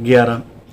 11,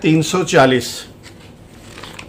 340,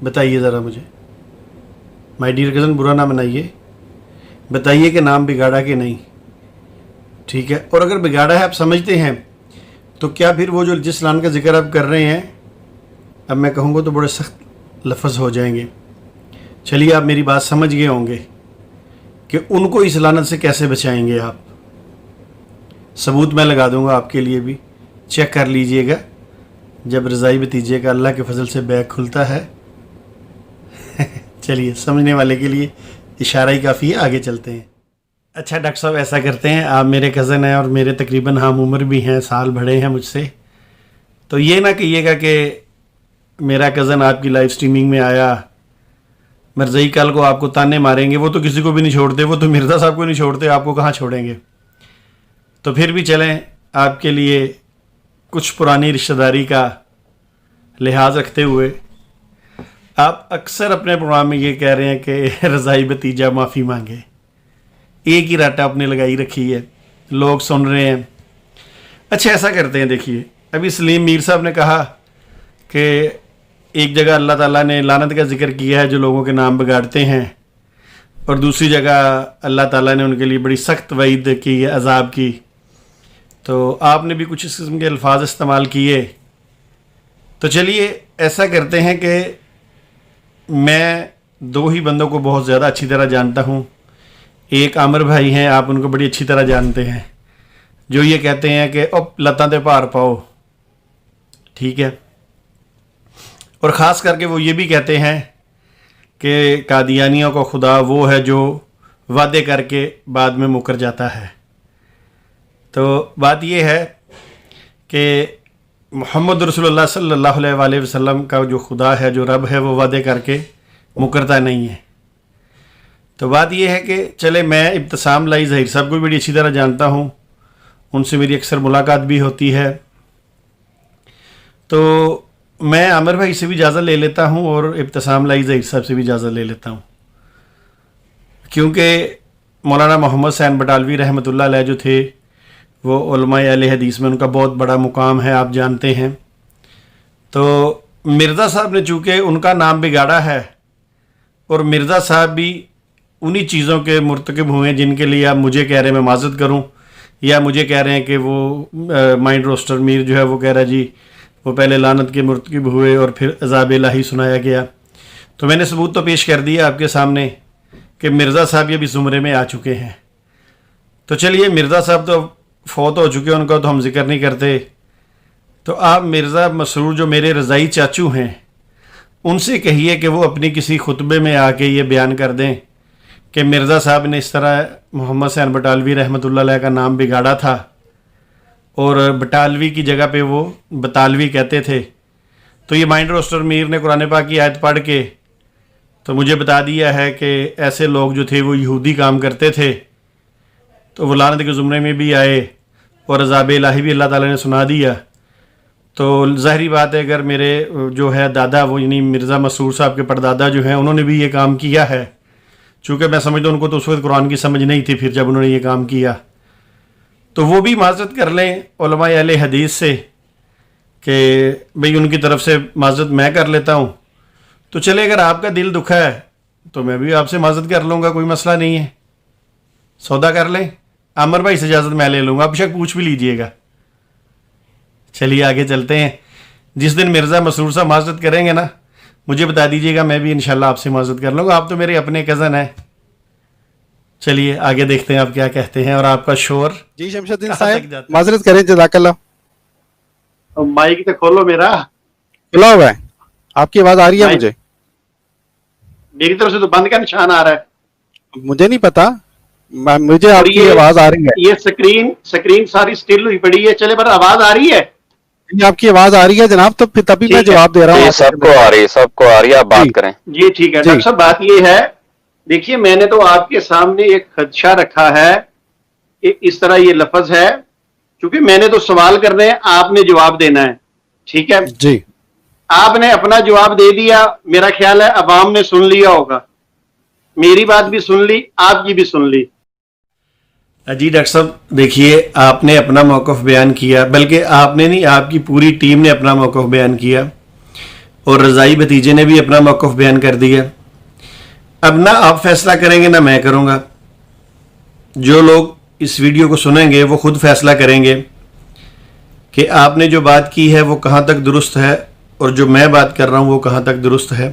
بتائیے ذرا مجھے. مائی ڈیئر کزن برا نہ منائیے, بتائیے کہ نام بگاڑا کہ نہیں. ٹھیک ہے, اور اگر بگاڑا ہے آپ سمجھتے ہیں تو کیا پھر وہ جو جس لان کا ذکر آپ کر رہے ہیں, اب میں کہوں گا تو بڑے سخت لفظ ہو جائیں گے. چلیے آپ میری بات سمجھ گئے ہوں گے کہ ان کو اس لعنت سے کیسے بچائیں گے آپ. ثبوت میں لگا دوں گا آپ کے لیے بھی, چیک کر لیجئے گا. جب رضائی بتیجے کا اللہ کے فضل سے بیگ کھلتا ہے. چلیے سمجھنے والے کے لیے اشارہ ہی کافی ہے, آگے چلتے ہیں. اچھا ڈاکٹر صاحب ایسا کرتے ہیں, آپ میرے کزن ہیں اور میرے تقریباً ہم عمر بھی ہیں, سال بڑے ہیں مجھ سے, تو یہ نہ کہیے گا کہ میرا کزن آپ کی لائیو سٹریمنگ میں آیا, مرزائی کل کو آپ کو تانے ماریں گے. وہ تو کسی کو بھی نہیں چھوڑتے, وہ تو مرزا صاحب کو نہیں چھوڑتے, آپ کو کہاں چھوڑیں گے. تو پھر بھی چلیں آپ کے لیے کچھ پرانی رشتہ داری کا لحاظ رکھتے ہوئے, آپ اکثر اپنے پروگرام میں یہ کہہ رہے ہیں کہ رضائی بتیجہ معافی مانگے. ایک ہی راٹا آپ نے لگائی رکھی ہے, لوگ سن رہے ہیں. اچھا ایسا کرتے ہیں, دیکھیے ابھی سلیم میر صاحب نے کہا کہ ایک جگہ اللہ تعالیٰ نے لعنت کا ذکر کیا ہے جو لوگوں کے نام بگاڑتے ہیں, اور دوسری جگہ اللہ تعالیٰ نے ان کے لیے بڑی سخت وعید کی ہے عذاب کی. تو آپ نے بھی کچھ اس قسم کے الفاظ استعمال کیے. تو چلیے ایسا کرتے ہیں کہ میں دو ہی بندوں کو بہت زیادہ اچھی طرح جانتا ہوں. ایک عامر بھائی ہیں, آپ ان کو بڑی اچھی طرح جانتے ہیں, جو یہ کہتے ہیں کہ اب لتاں تے پار پاؤ. ٹھیک ہے, اور خاص کر کے وہ یہ بھی کہتے ہیں کہ قادیانیوں کا خدا وہ ہے جو وعدے کر کے بعد میں مکر جاتا ہے. تو بات یہ ہے کہ محمد رسول اللہ صلی اللہ علیہ وآلہ وسلم کا جو خدا ہے, جو رب ہے, وہ وعدے کر کے مکرتا نہیں ہے. تو بات یہ ہے کہ چلے میں ابتسام لائی ظہیر صاحب کو بھی بڑی اچھی طرح جانتا ہوں, ان سے میری اکثر ملاقات بھی ہوتی ہے. تو میں عامر بھائی سے بھی اجازت لے لیتا ہوں اور ابتسام لائی ظہیر صاحب سے بھی اجازت لے لیتا ہوں, کیونکہ مولانا محمد حسین بٹالوی رحمۃ اللہ علیہ جو تھے وہ علماء اہل حدیث میں ان کا بہت بڑا مقام ہے, آپ جانتے ہیں. تو مرزا صاحب نے چونکہ ان کا نام بگاڑا ہے, اور مرزا صاحب بھی انہی چیزوں کے مرتکب ہوئے ہیں جن کے لیے آپ مجھے کہہ رہے ہیں میں معذرت کروں, یا مجھے کہہ رہے ہیں کہ وہ مائنڈ روسٹر میر جو ہے وہ کہہ رہا جی وہ پہلے لعنت کے مرتکب ہوئے اور پھر عذاب الہی سنایا گیا. تو میں نے ثبوت تو پیش کر دیا آپ کے سامنے کہ مرزا صاحب یہ بھی زمرے میں آ چکے ہیں. تو چلیے مرزا صاحب تو فوت ہو چکے, ان کا تو ہم ذکر نہیں کرتے. تو آپ مرزا مسرور جو میرے رضائی چاچو ہیں ان سے کہیے کہ وہ اپنی کسی خطبے میں آ کے یہ بیان کر دیں کہ مرزا صاحب نے اس طرح محمد حسین بٹالوی رحمۃ اللہ علیہ کا نام بگاڑا تھا, اور بٹالوی کی جگہ پہ وہ بطالوی کہتے تھے. تو یہ مائنڈ روسٹر میر نے قرآن پاک کی آیت پڑھ کے تو مجھے بتا دیا ہے کہ ایسے لوگ جو تھے وہ یہودی کام کرتے تھے, تو وہ لعنت کے زمرے میں بھی آئے اور عذاب الہی بھی اللہ تعالیٰ نے سنا دیا. تو ظاہری بات ہے اگر میرے جو ہے دادا وہ یعنی مرزا مسرور صاحب کے پردادا جو ہیں انہوں نے بھی یہ کام کیا ہے, چونکہ میں سمجھتا ہوں ان کو تو اس وقت قرآن کی سمجھ نہیں تھی پھر جب انہوں نے یہ کام کیا, تو وہ بھی معذرت کر لیں علماء اہل حدیث سے کہ بھئی ان کی طرف سے معذرت میں کر لیتا ہوں. تو چلے اگر آپ کا دل دکھا ہے تو میں بھی آپ سے معذرت کر لوں گا, کوئی مسئلہ نہیں ہے, سودا کر لیں. عامر بھائی سے اجازت میں لے لوں گا, آپ شک پوچھ بھی لیجئے گا. چلیے آگے چلتے ہیں. جس دن مرزا مسرور صاحب معذرت کریں گے نا مجھے بتا دیجئے گا, میں بھی انشاءاللہ آپ سے معذرت کر لوں گا. آپ تو میرے اپنے کزن ہیں. چلیے آگے دیکھتے ہیں آپ کیا کہتے ہیں. اور آپ کا شور جی شمشاد الدین صاحب معذرت کریں, جزاک اللہ. مائک تو کھولو, میرا کھلا ہوا ہے, آپ کی آواز آ رہی ہے مجھے؟ میری طرف سے تو بند کا نشان آ رہا ہے. مجھے نہیں پتا, مجھے آپ کی آواز آ رہی ہے. یہ سکرین ساری سٹل ہوئی پڑی ہے. چلے پر آواز آ رہی ہے, آپ کی آواز آ رہی ہے جناب, تو پھر تبھی میں جواب دے رہا ہوں. سب کو آ رہی ہے, آپ بات کریں. جی ٹھیک ہے ڈاکٹر صاحب. بات یہ ہے, دیکھیے میں نے تو آپ کے سامنے ایک خدشہ رکھا ہے کہ اس طرح یہ لفظ ہے, کیونکہ میں نے تو سوال کرنے ہیں, آپ نے جواب دینا ہے. ٹھیک ہے جی, آپ نے اپنا جواب دے دیا, میرا خیال ہے عوام نے سن لیا ہوگا, میری بات بھی سن لی, آپ کی بھی سن لی. جی ڈاکٹر صاحب دیکھیے آپ نے اپنا موقف بیان کیا, بلکہ آپ نے نہیں, آپ کی پوری ٹیم نے اپنا موقف بیان کیا, اور رضائی بھتیجے نے بھی اپنا موقف بیان کر دیا. اب نہ آپ فیصلہ کریں گے نہ میں کروں گا. جو لوگ اس ویڈیو کو سنیں گے وہ خود فیصلہ کریں گے کہ آپ نے جو بات کی ہے وہ کہاں تک درست ہے اور جو میں بات کر رہا ہوں وہ کہاں تک درست ہے.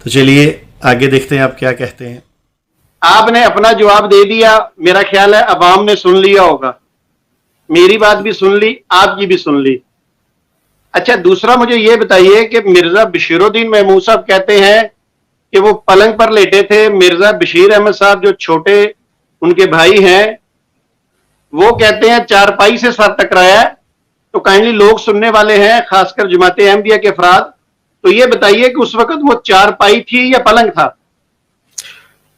تو چلیے آگے دیکھتے ہیں آپ کیا کہتے ہیں. آپ نے اپنا جواب دے دیا. میرا خیال ہے عوام نے سن لیا ہوگا. میری بات بھی سن لی, آپ کی بھی سن لی. اچھا, دوسرا مجھے یہ بتائیے کہ مرزا بشیر الدین محمود صاحب کہتے ہیں کہ وہ پلنگ پر لیٹے تھے. مرزا بشیر احمد صاحب جو چھوٹے ان کے بھائی ہیں وہ کہتے ہیں چارپائی سے سر ٹکرایا ہے. تو کائنڈلی لوگ سننے والے ہیں, خاص کر جماعت احمدیہ کے افراد, تو یہ بتائیے کہ اس وقت وہ چارپائی تھی یا پلنگ تھا؟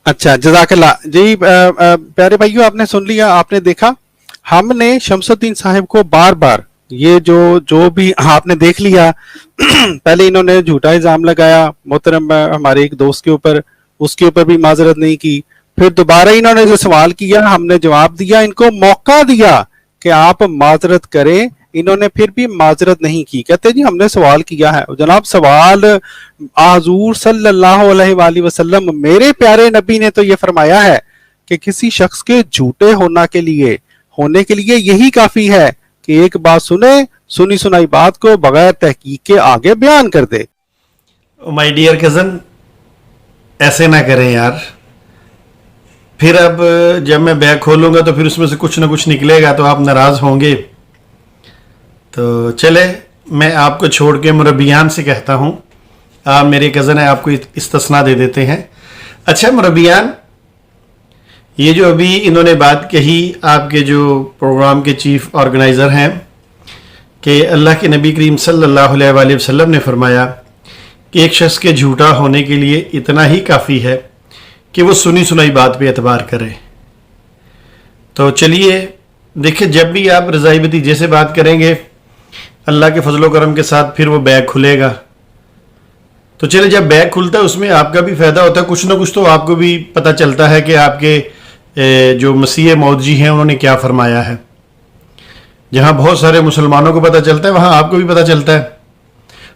اچھا, جزاک اللہ جی. پیارے بھائیو, آپ نے سن لیا, آپ نے دیکھا. ہم نے شمس الدین صاحب کو بار بار یہ جو بھی آپ نے دیکھ لیا. پہلے انہوں نے جھوٹا الزام لگایا محترم ہمارے ایک دوست کے اوپر, اس کے اوپر بھی معذرت نہیں کی. پھر دوبارہ انہوں نے جو سوال کیا ہم نے جواب دیا, ان کو موقع دیا کہ آپ معذرت کریں. انہوں نے پھر بھی معذرت نہیں کی. کہتے جی ہم نے سوال کیا ہے. جناب سوال حضور صلی اللہ علیہ وآلہ وسلم میرے پیارے نبی نے تو یہ فرمایا ہے کہ کسی شخص کے جھوٹے ہونے کے لیے یہی کافی ہے کہ ایک بات سنی سنائی بات کو بغیر تحقیق کے آگے بیان کر دے. مائی ڈیئر کزن, ایسے نہ کریں یار. پھر اب جب میں بیگ کھولوں گا تو پھر اس میں سے کچھ نہ کچھ نکلے گا تو آپ ناراض ہوں گے. تو چلے میں آپ کو چھوڑ کے مربیان سے کہتا ہوں. آپ میرے کزن ہیں, آپ کو استثناء دے دیتے ہیں. اچھا مربیان, یہ جو ابھی انہوں نے بات کہی آپ کے جو پروگرام کے چیف آرگنائزر ہیں کہ اللہ کے نبی کریم صلی اللہ علیہ وآلہ وسلم نے فرمایا کہ ایک شخص کے جھوٹا ہونے کے لیے اتنا ہی کافی ہے کہ وہ سنی سنائی بات پہ اعتبار کرے. تو چلیے دیکھیں, جب بھی آپ رضائی بھتیجے سے بات کریں گے اللہ کے فضل و کرم کے ساتھ پھر وہ بیگ کھلے گا. تو چلے, جب بیگ کھلتا ہے اس میں آپ کا بھی فائدہ ہوتا ہے, کچھ نہ کچھ تو آپ کو بھی پتہ چلتا ہے کہ آپ کے جو مسیح موعود جی ہیں انہوں نے کیا فرمایا ہے. جہاں بہت سارے مسلمانوں کو پتہ چلتا ہے وہاں آپ کو بھی پتہ چلتا ہے.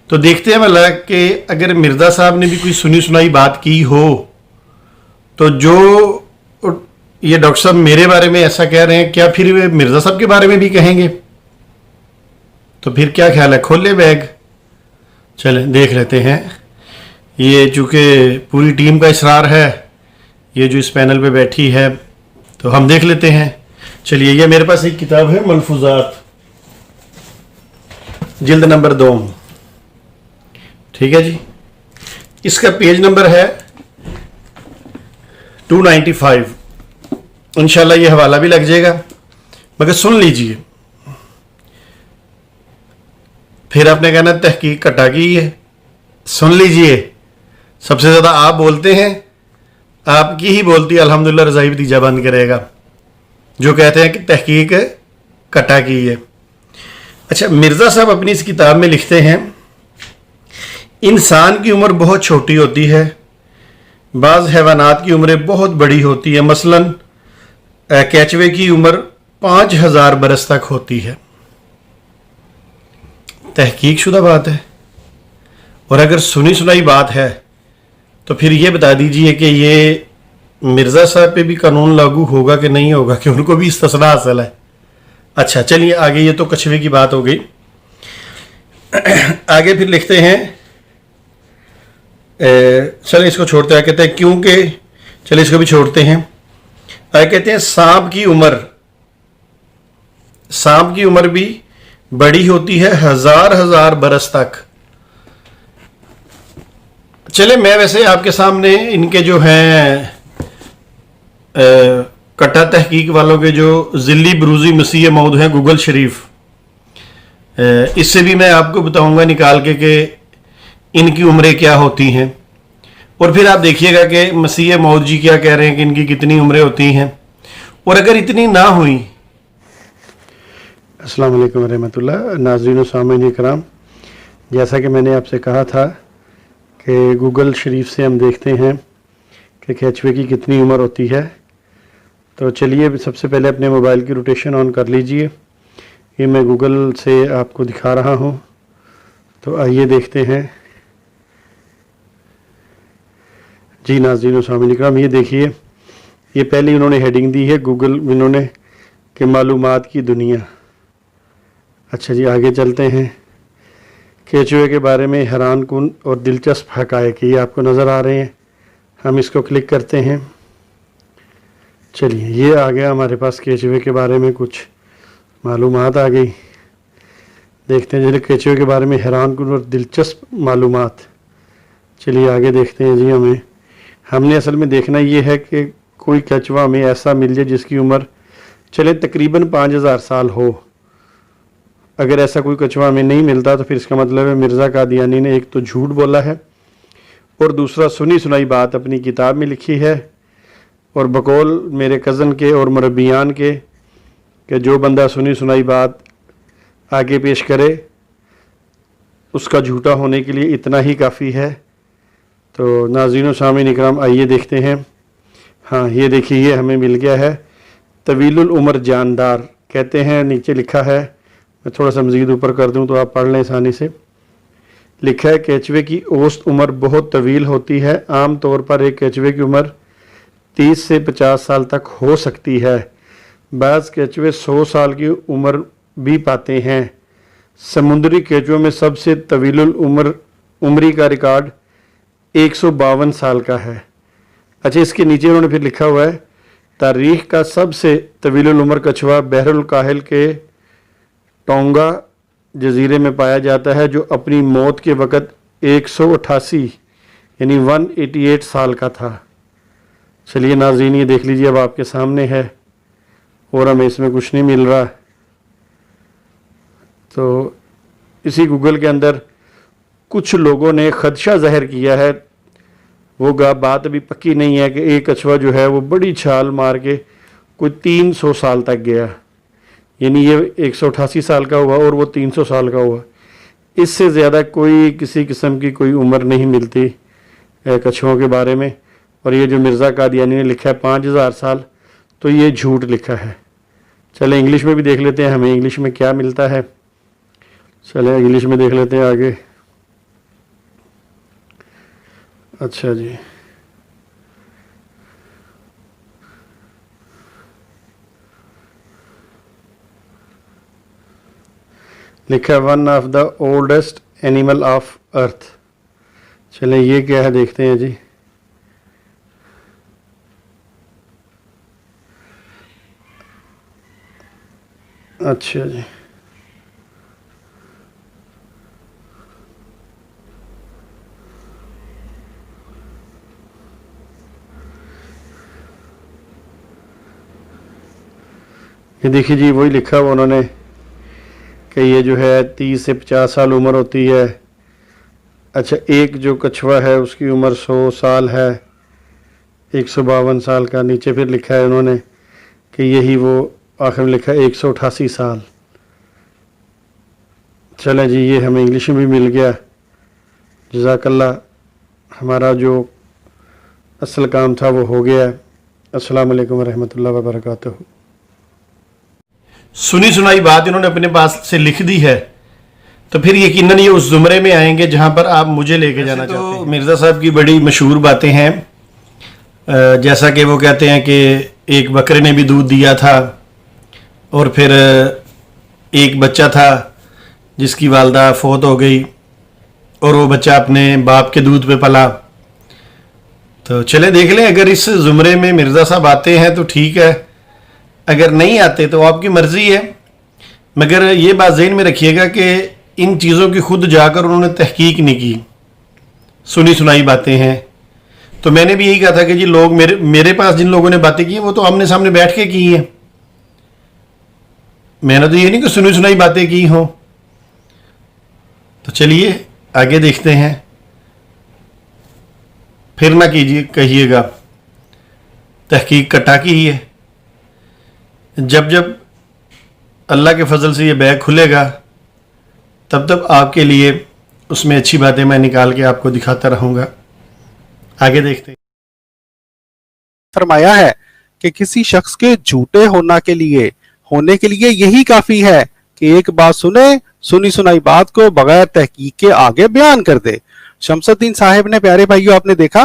تو دیکھتے ہیں ملا کہ اگر مرزا صاحب نے بھی کوئی سنی سنائی بات کی ہو تو جو یہ ڈاکٹر صاحب میرے بارے میں ایسا کہہ رہے ہیں کیا پھر وہ مرزا صاحب کے بارے میں بھی کہیں گے؟ تو پھر کیا خیال ہے, کھول لے بیگ. چلیں دیکھ لیتے ہیں. یہ چونکہ پوری ٹیم کا اصرار ہے, یہ جو اس پینل پہ بیٹھی ہے, تو ہم دیکھ لیتے ہیں. چلیے, یہ میرے پاس ایک کتاب ہے ملفوظات, جلد نمبر 2. ٹھیک ہے جی, اس کا پیج نمبر ہے 295. انشاءاللہ یہ حوالہ بھی لگ جائے گا, مگر سن لیجئے. پھر آپ نے کہنا تحقیق کٹا کی ہے. سن لیجئے, سب سے زیادہ آپ بولتے ہیں, آپ کی ہی بولتی الحمدللہ رضائی بھتیجہ بند کرے گا جو کہتے ہیں کہ تحقیق کٹا کی ہے. اچھا, مرزا صاحب اپنی اس کتاب میں لکھتے ہیں انسان کی عمر بہت چھوٹی ہوتی ہے, بعض حیوانات کی عمریں بہت بڑی ہوتی ہے. مثلا کیچوے کی عمر 5000 برس تک ہوتی ہے. تحقیق شدہ بات ہے, اور اگر سنی سنائی بات ہے تو پھر یہ بتا دیجئے کہ یہ مرزا صاحب پہ بھی قانون لاگو ہوگا کہ نہیں ہوگا, کہ ان کو بھی استثناء حاصل ہے. اچھا چلیے آگے, یہ تو کچھوے کی بات ہو گئی. آگے پھر لکھتے ہیں, چلیں اس کو چھوڑتے ہیں. کہتے ہیں کیونکہ, چلیں اس کو بھی چھوڑتے ہیں. کہتے ہیں سانپ کی عمر بھی بڑی ہوتی ہے 1000 برس تک. چلے, میں ویسے آپ کے سامنے ان کے جو ہیں کٹا تحقیق والوں کے جو ذلی بروزی مسیح موعود ہیں گوگل شریف, اس سے بھی میں آپ کو بتاؤں گا نکال کے کہ ان کی عمریں کیا ہوتی ہیں, اور پھر آپ دیکھیے گا کہ مسیح موعود جی کیا کہہ رہے ہیں کہ ان کی کتنی عمریں ہوتی ہیں, اور اگر اتنی نہ ہوئیں. السلام علیکم ورحمۃ اللہ. ناظرین و سامعین کرام, جیسا کہ میں نے آپ سے کہا تھا کہ گوگل شریف سے ہم دیکھتے ہیں کہ کیچوے کی کتنی عمر ہوتی ہے. تو چلیے سب سے پہلے اپنے موبائل کی روٹیشن آن کر لیجئے. یہ میں گوگل سے آپ کو دکھا رہا ہوں, تو آئیے دیکھتے ہیں جی ناظرین و سامعین اکرام، یہ دیکھیے، یہ پہلی انہوں نے ہیڈنگ دی ہے گوگل انہوں نے کہ معلومات کی دنیا. اچھا جی، آگے چلتے ہیں. کیچوے کے بارے میں حیران کن اور دلچسپ حقائق یہ آپ کو نظر آ رہے ہیں. ہم اس کو کلک کرتے ہیں. چلیے، یہ آ گیا ہمارے پاس کیچوے کے بارے میں کچھ معلومات آ گئی. دیکھتے ہیں جی کیچوے کے بارے میں حیران کن اور دلچسپ معلومات. چلیے آگے دیکھتے ہیں جی. ہم نے اصل میں دیکھنا یہ ہے کہ کوئی کچوا ہمیں ایسا مل جائے جس کی عمر چلے تقریباً 5000 سال ہو. اگر ایسا کوئی کچوا ہمیں نہیں ملتا تو پھر اس کا مطلب ہے مرزا قادیانی نے ایک تو جھوٹ بولا ہے اور دوسرا سنی سنائی بات اپنی کتاب میں لکھی ہے، اور بقول میرے کزن کے اور مربیان کے کہ جو بندہ سنی سنائی بات آگے پیش کرے اس کا جھوٹا ہونے کے لیے اتنا ہی کافی ہے. تو ناظرین و سامعین اکرام، آئیے دیکھتے ہیں. ہاں یہ دیکھیے، یہ ہمیں مل گیا ہے طویل العمر جاندار کہتے ہیں. نیچے لکھا ہے، میں تھوڑا سا مزید اوپر کر دوں تو آپ پڑھ لیں آسانی سے. لکھا ہے کیچوے کی اوسط عمر بہت طویل ہوتی ہے. عام طور پر ایک کیچوے کی عمر 30 سے 50 سال تک ہو سکتی ہے. بعض کیچوے 100 سال کی عمر بھی پاتے ہیں. سمندری کیچووں میں سب سے طویل عمری کا ریکارڈ 152 سال کا ہے. اچھا، اس کے نیچے انہوں نے پھر لکھا ہوا ہے تاریخ کا سب سے طویل العمر کچھوا بحر الکاہل کے ٹونگا جزیرے میں پایا جاتا ہے، جو اپنی موت کے وقت 188 یعنی 188 سال کا تھا. چلیے ناظرین، یہ دیکھ لیجیے، اب آپ کے سامنے ہے اور ہمیں اس میں کچھ نہیں مل رہا. تو اسی گوگل کے اندر کچھ لوگوں نے خدشہ ظاہر کیا ہے، وہ بات ابھی پکی نہیں ہے، کہ ایک کچھوا جو ہے وہ بڑی چھال مار کے کوئی 300 سال تک گیا. یعنی یہ 188 سال کا ہوا اور وہ 300 سال کا ہوا. اس سے زیادہ کوئی کسی قسم کی کوئی عمر نہیں ملتی کچھووں کے بارے میں. اور یہ جو مرزا قادیانی نے لکھا ہے 5000 سال، تو یہ جھوٹ لکھا ہے. چلیں انگلش میں بھی دیکھ لیتے ہیں ہمیں انگلش میں کیا ملتا ہے. چلیں انگلش میں دیکھ لیتے ہیں آگے. اچھا جی، لکھا ہے one of the oldest animal of earth. چلیں یہ کیا ہے دیکھتے ہیں جی. اچھا جی، یہ دیکھیے جی، وہی لکھا ہوا انہوں نے کہ یہ جو ہے 30 سے 50 سال عمر ہوتی ہے. اچھا، ایک جو کچھوا ہے اس کی عمر 100 سال ہے، 152 سال کا. نیچے پھر لکھا ہے انہوں نے کہ یہی وہ آخر میں لکھا ہے 188 سال. چلیں جی، یہ ہمیں انگلش میں بھی مل گیا. جزاک اللہ، ہمارا جو اصل کام تھا وہ ہو گیا. السلام علیکم ورحمۃ اللہ وبرکاتہ. سنی سنائی بات انہوں نے اپنے پاس سے لکھ دی ہے، تو پھر یقیناً یہ اس زمرے میں آئیں گے جہاں پر آپ مجھے لے کے جانا چاہتے ہیں. مرزا صاحب کی بڑی مشہور باتیں ہیں، جیسا کہ وہ کہتے ہیں کہ ایک بکرے نے بھی دودھ دیا تھا، اور پھر ایک بچہ تھا جس کی والدہ فوت ہو گئی اور وہ بچہ اپنے باپ کے دودھ پہ پلا. تو چلے دیکھ لیں، اگر اس زمرے میں مرزا صاحب آتے ہیں تو ٹھیک ہے، اگر نہیں آتے تو آپ کی مرضی ہے. مگر یہ بات ذہن میں رکھیے گا کہ ان چیزوں کی خود جا کر انہوں نے تحقیق نہیں کی، سنی سنائی باتیں ہیں. تو میں نے بھی یہی کہا تھا کہ جی لوگ میرے پاس جن لوگوں نے باتیں کی ہیں وہ تو آمنے سامنے بیٹھ کے کی ہیں. میں نے تو یہ نہیں کہ سنی سنائی باتیں کی ہوں. تو چلیے آگے دیکھتے ہیں. پھر نہ کہیے گا تحقیق کا ٹاکی ہی ہے. جب جب اللہ کے فضل سے یہ بیگ کھلے گا تب تب آپ کے لیے اس میں اچھی باتیں میں نکال کے آپ کو دکھاتا رہوں گا. آگے دیکھتے ہیں. فرمایا ہے کہ کسی شخص کے جھوٹے ہونے کے لیے یہی کافی ہے کہ ایک بات سنی سنائی بات کو بغیر تحقیق کے آگے بیان کر دے. شمس الدین صاحب نے، پیارے بھائیوں، آپ نے دیکھا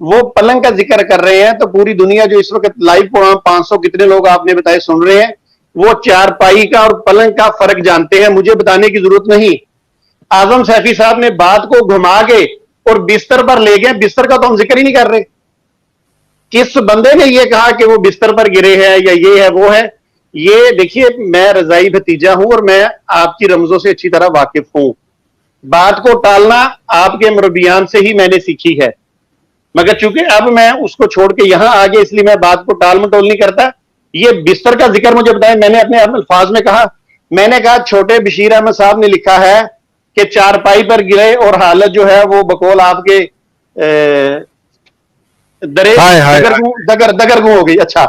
وہ پلنگ کا ذکر کر رہے ہیں تو پوری دنیا جو اس وقت لائیو 500 کتنے لوگ آپ نے بتائے سن رہے ہیں، وہ چارپائی کا اور پلنگ کا فرق جانتے ہیں، مجھے بتانے کی ضرورت نہیں۔ اعظم سیفی صاحب نے بات کو گھما کے اور بستر پر لے گئے، بستر کا تو ہم ذکر ہی نہیں کر رہے۔ کس بندے نے یہ کہا کہ وہ بستر پر گرے ہیں یا یہ ہے وہ ہے؟ یہ دیکھیے، میں رضائی بھتیجا ہوں اور میں آپ کی رمزوں سے اچھی طرح واقف ہوں۔ بات کو ٹالنا آپ کے مربیان سے ہی میں نے سیکھی ہے، مگر چونکہ اب میں اس کو چھوڑ کے یہاں آ گیا، اس لیے میں بات کو ٹال مٹول نہیں کرتا۔ یہ بستر کا ذکر مجھے بتائیں، میں نے اپنے الفاظ میں کہا، میں نے کہا چھوٹے بشیر احمد صاحب نے لکھا ہے کہ چارپائی پر گرے اور حالت جو ہے وہ بقول آپ کے دگرگوں ہو گئی۔ اچھا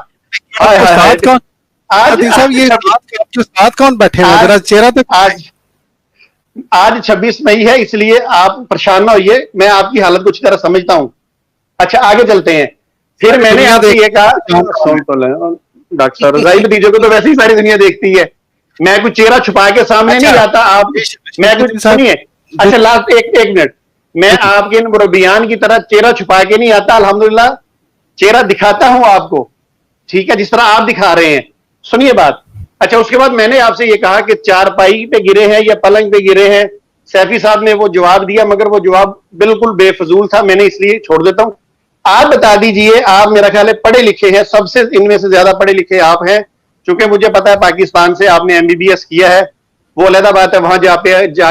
ساتھ کون بیٹھے ہیں ذرا چہرہ تک؟ آج 26 مئی ہے، اس لیے آپ پریشان نہ ہوئیے، میں آپ کی حالت کو اچھی طرح سمجھتا ہوں۔ اچھا آگے چلتے ہیں۔ پھر میں نے آپ سے یہ کہا، ڈاکٹر صاحب رضائی بھتیجے کو تو ویسے ہی ساری دنیا دیکھتی ہے، میں کوئی چہرہ چھپا کے سامنے نہیں جاتا۔ آپ میں کچھ سنیے، اچھا لاسٹ ایک منٹ، میں آپ کے مربیان کی طرح چہرہ چھپا کے نہیں آتا، الحمدللہ چہرہ دکھاتا ہوں آپ کو، ٹھیک ہے، جس طرح آپ دکھا رہے ہیں۔ سنیے بات۔ اچھا اس کے بعد میں نے آپ سے یہ کہا کہ چارپائی پہ گرے ہیں یا پلنگ پہ گرے ہیں، سیفی صاحب نے وہ جواب دیا، مگر وہ جواب بالکل بے فضول تھا، میں نے اس لیے چھوڑ دیتا ہوں۔ آپ بتا دیجئے، آپ میرا خیال ہے پڑھے لکھے ہیں، سب سے ان میں سے زیادہ پڑھے لکھے آپ ہیں، چونکہ مجھے پتا ہے پاکستان سے آپ نے MBBS کیا ہے، وہ علیحدہ بات ہے، وہاں جا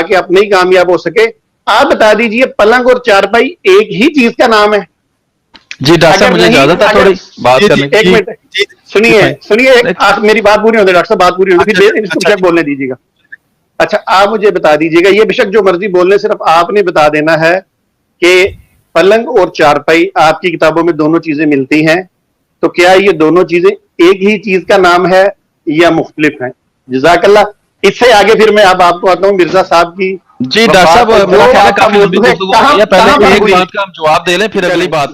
کے آپ نہیں کامیاب ہو سکے۔ آپ بتا دیجئے پلنگ اور چارپائی ایک ہی چیز کا نام ہے؟ جی ڈاکٹر صاحب مجھے اجازت ہے تھوڑی بات کرنے کی؟ ایک منٹ سنیے، میری بات پوری ہونے، ڈاکٹر صاحب بات پوری ہونے، پھر اس کو بیشک بولنے دیجیے گا۔ اچھا آپ مجھے بتا دیجیے گا، یہ بیشک جو مرضی بولنے، صرف آپ نے بتا دینا ہے کہ پلنگ اور چارپائی آپ کی کتابوں میں دونوں چیزیں ملتی ہیں، تو کیا یہ دونوں چیزیں ایک ہی چیز کا نام ہے یا مختلف ہیں؟ جزاک اللہ۔ اس سے آگے پھر میں اب آپ کو آتا ہوں مرزا صاحب کی۔ جی ڈاکٹر صاحب میرا خیال ہے کافی لمبی گفتگو ہوئی ہے، پہلے ایک بات کا ہم جواب دے لیں پھر اگلی بات۔